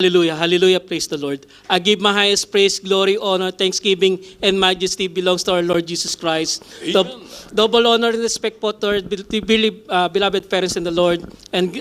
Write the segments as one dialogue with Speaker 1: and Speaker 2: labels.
Speaker 1: Hallelujah, hallelujah, praise the Lord. I give my highest praise, glory, honor, thanksgiving, and majesty belongs to our Lord Jesus Christ. Double honor and respect po to our beloved parents in the Lord. And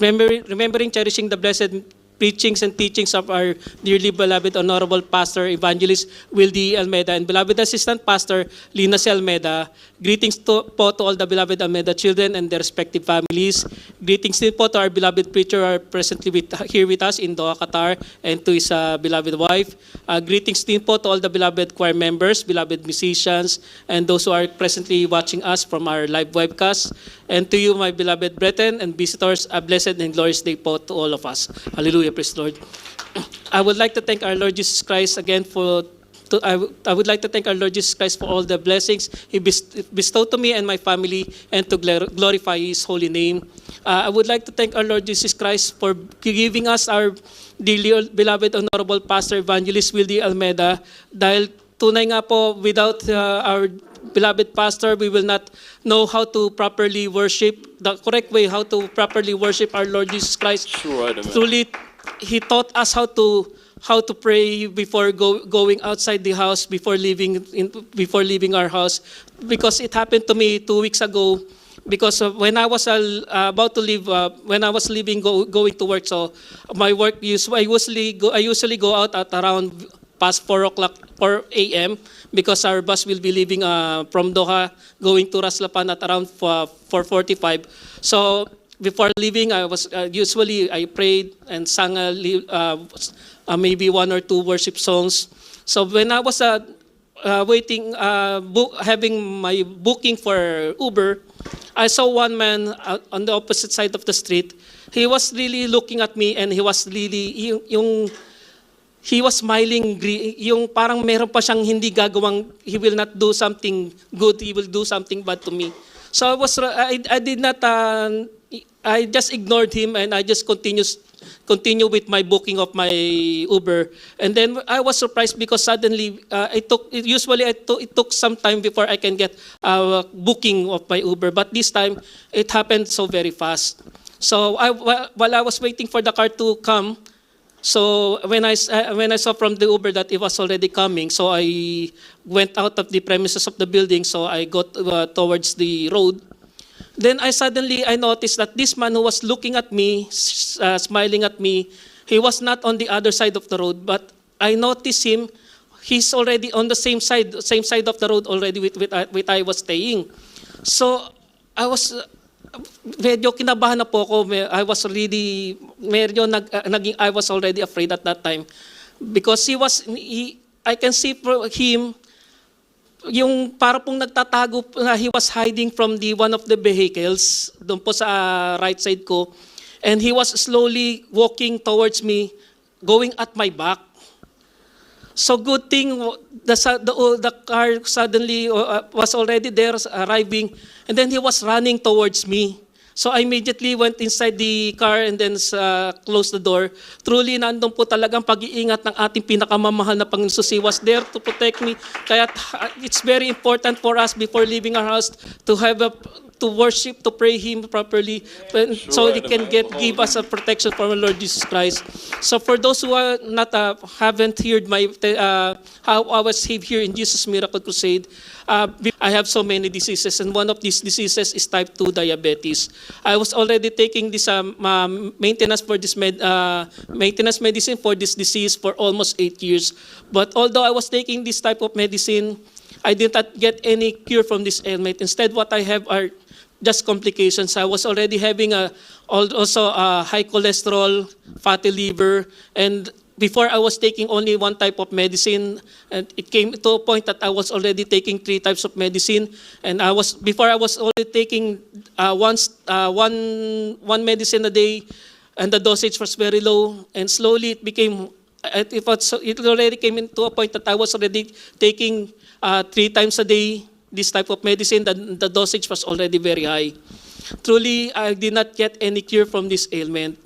Speaker 1: remembering, cherishing the blessed preachings and teachings of our dearly beloved honorable pastor, evangelist Wildy Almeida, and beloved assistant pastor Lina C. Almeida. Greetings to all the beloved Almeida children and their respective families. Greetings din po to our beloved preacher who are presently here with us in Doha, Qatar, and to his beloved wife. Greetings din po to all the beloved choir members, beloved musicians, and those who are presently watching us from our live webcast. And to you, my beloved brethren and visitors, a blessed and glorious day po to all of us. Hallelujah, praise the Lord. I would like to thank our Lord Jesus Christ again I would like to thank our Lord Jesus Christ for all the blessings He bestowed to me and my family, and to glorify His holy name. I would like to thank our Lord Jesus Christ for giving us our dearly beloved honorable pastor evangelist Wildy Almeida. Dahil tunay nga po, without our beloved pastor, we will not know how to properly worship, the correct way how to properly worship our Lord Jesus Christ.
Speaker 2: Sure, right,
Speaker 1: Truly, He taught us how to pray before going outside the house, before leaving our house. Because it happened to me 2 weeks ago. Because when I was about to leave, when I was leaving, going to work, so my work I usually go out at around past 4 a.m. because our bus will be leaving from Doha, going to Ras Lapan at around 4:45. So before leaving, I prayed and sang maybe 1 or 2 worship songs. So when I was waiting, having my booking for Uber, I saw one man on the opposite side of the street. He was really looking at me, and he was smiling, yung parang meron pa siyang hindi gagawang, he will not do something good, he will do something bad to me. So I did not, I just ignored him, and I just continue with my booking of my Uber. And then I was surprised because suddenly it took some time before I can get a booking of my Uber. But this time it happened so very fast. So while I was waiting for the car to come, so when I saw from the Uber that it was already coming, so I went out of the premises of the building. So I got towards the road. Then I noticed that this man who was looking at me, smiling at me, he was not on the other side of the road, but I noticed him. He's already on the same side of the road already with I was staying. So I was medyo kinabahan na po ako. I was already afraid at that time because I can see from him. Yung para pong nagtatago, he was hiding from one of the vehicles doon po sa right side ko, and he was slowly walking towards me, going at my back. So good thing the car suddenly was already there, arriving, and then he was running towards me. So I immediately went inside the car and then closed the door. Truly, nandun po talagang pag-iingat ng ating pinakamamahal na Panginoon. He was there to protect me. Kaya it's very important for us before leaving our house to have to worship, to pray Him properly, so He can give us a protection from our Lord Jesus Christ. So for those who are haven't heard how I was saved here in Jesus Miracle Crusade, I have so many diseases, and one of these diseases is type 2 diabetes. I was already taking this maintenance medicine for this disease for almost 8 years. But although I was taking this type of medicine, I did not get any cure from this ailment. Instead, what I have are just complications. I was already having also high cholesterol, fatty liver, and before I was taking only one type of medicine, and it came to a point that I was already taking 3 types of medicine, and before I was only taking one medicine a day, and the dosage was very low, and slowly it already came into a point that I was already taking 3 times a day this type of medicine. The dosage was already very high. Truly, I did not get any cure from this ailment.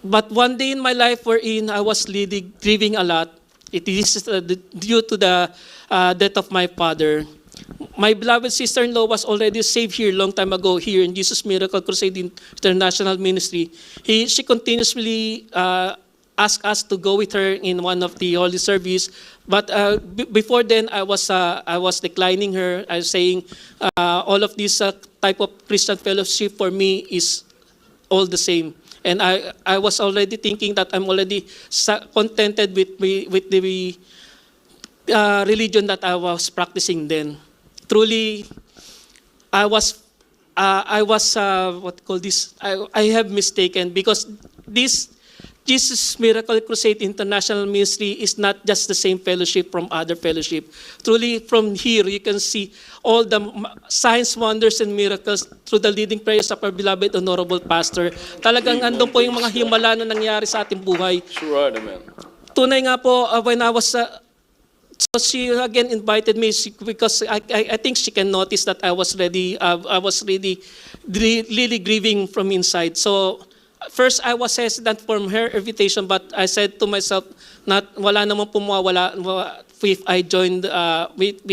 Speaker 1: But one day in my life wherein I was grieving a lot, it is due to the death of my father. my beloved sister-in-law was already saved here long time ago here in Jesus Miracle Crusade International Ministry. She continuously asked us to go with her in one of the holy service. But before then, I was declining her. I was saying all of this type of Christian fellowship for me is all the same. And I was already thinking that I'm already contented with the religion that I was practicing then. Truly, I was what call this? I have mistaken, because this Jesus Miracle Crusade International Ministry is not just the same fellowship from other fellowship. Truly, from here, you can see all the signs, wonders, and miracles through the leading prayers of our beloved Honorable Pastor. Talagang andun po yung mga himala na nangyari sa ating buhay.
Speaker 2: Sure, amen.
Speaker 1: Tunay nga po, when I was... so she again invited me because I think she can notice that I was really grieving from inside. So first I was hesitant from her invitation, but I said to myself, wala namang pumawala if I joined with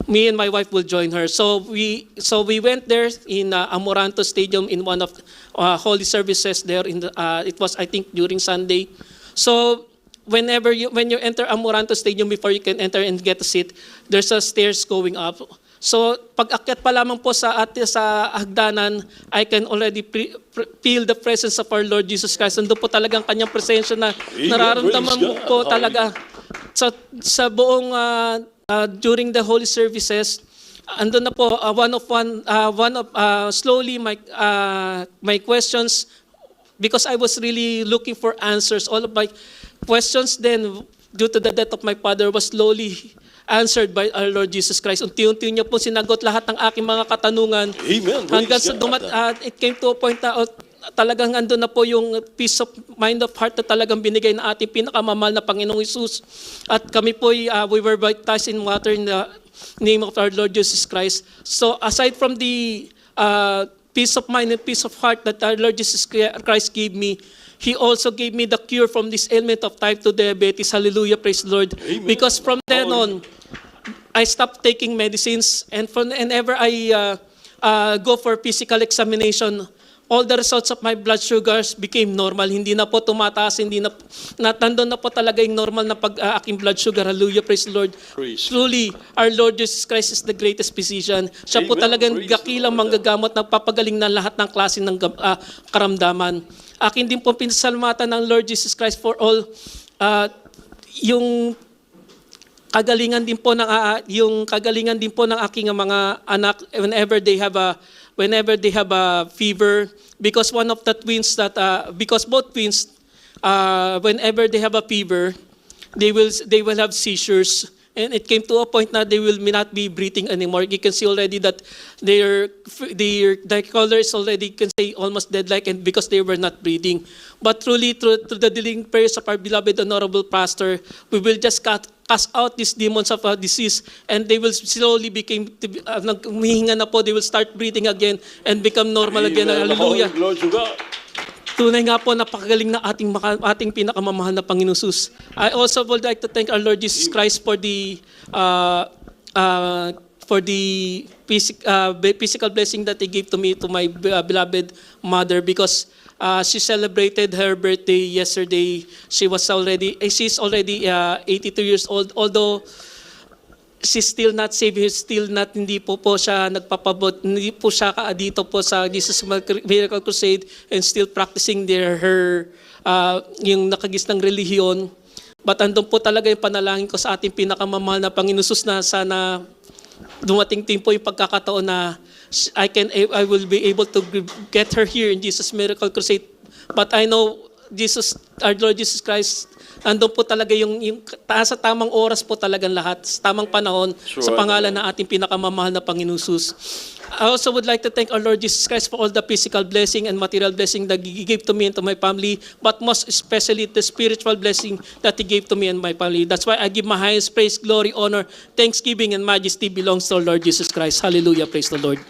Speaker 1: me and my wife will join her. So we went there in Amoranto Stadium in one of holy services there. It was, I think, during Sunday. So when you enter Amoranto Stadium, before you can enter and get a seat, there's a stairs going up. So pag akyat pa lamang po sa hagdanan, I can already feel the presence of our Lord Jesus Christ. Nandun po talagang kanyang presensya na nararamdaman mo po talaga. So sa buong during the holy services, andun na po slowly my questions, because I was really looking for answers. All of my questions then, due to the death of my father, was slowly answered by our Lord Jesus Christ. Unti-unti niya po sinagot lahat ng aking mga katanungan.
Speaker 2: Amen.
Speaker 1: Hanggang sa it came to a point na talagang andun na po yung peace of mind of heart na talagang binigay na ating pinakamamahal na Panginoong Hesus. At kami po, we were baptized in water in the name of our Lord Jesus Christ. So aside from the peace of mind and peace of heart that our Lord Jesus Christ gave me, He also gave me the cure from this ailment of type 2 diabetes. Hallelujah, praise the Lord.
Speaker 2: Amen.
Speaker 1: Because from then on, I stopped taking medicines, and whenever I go for physical examination, all the results of my blood sugars became normal. Hindi na po tumataas, nandun na po talaga yung normal na aking blood sugar. Hallelujah, praise the Lord.
Speaker 2: Praise.
Speaker 1: Truly, our Lord Jesus Christ is the greatest physician. Siya po
Speaker 2: Amen.
Speaker 1: talagang
Speaker 2: Praise
Speaker 1: gakilang
Speaker 2: the Lord.
Speaker 1: manggagamot, nagpapagaling na lahat ng klase ng karamdaman. Akin din po pinasalamatan ng Lord Jesus Christ for all yung kagalingan din po ng aking mga anak whenever they have a fever, because one of the twins because both twins whenever they have a fever, they will have seizures. And it came to a point na they will not be breathing anymore. You can see already that their color is already, you can say, almost dead-like, and because they were not breathing. But truly, through the dealing prayers of our beloved Honorable Pastor, we will just cast out these demons of disease, and they will slowly humihinga na po, they will start breathing again and become normal again. Hallelujah.
Speaker 2: Glory to God.
Speaker 1: Tunay nga po, napakagaling na ating pinakamamahal na Panginoon Hesus. I also would like to thank our Lord Jesus Christ for the physical blessing that He gave to me, to my beloved mother, because she celebrated her birthday yesterday. She's already 82 years old, although she's still not saved, hindi po siya nagpapabot, hindi po siya dito po sa Jesus Miracle Crusade and still practicing yung nakagisnang relihiyon. But andun po talaga yung panalangin ko sa ating pinakamamahal na Panginoon Hesus, na sana dumating din po yung pagkakataon na I will be able to get her here in Jesus Miracle Crusade. But I know our Lord Jesus Christ, andun po talaga yung sa tamang oras po talagang lahat, sa tamang panahon,
Speaker 2: Sure,
Speaker 1: sa pangalan ng ating pinakamamahal na Panginoon Hesus. I also would like to thank our Lord Jesus Christ for all the physical blessing and material blessing that He gave to me and to my family, but most especially the spiritual blessing that He gave to me and my family. That's why I give my highest praise, glory, honor, thanksgiving, and majesty belongs to our Lord Jesus Christ. Hallelujah, praise the Lord.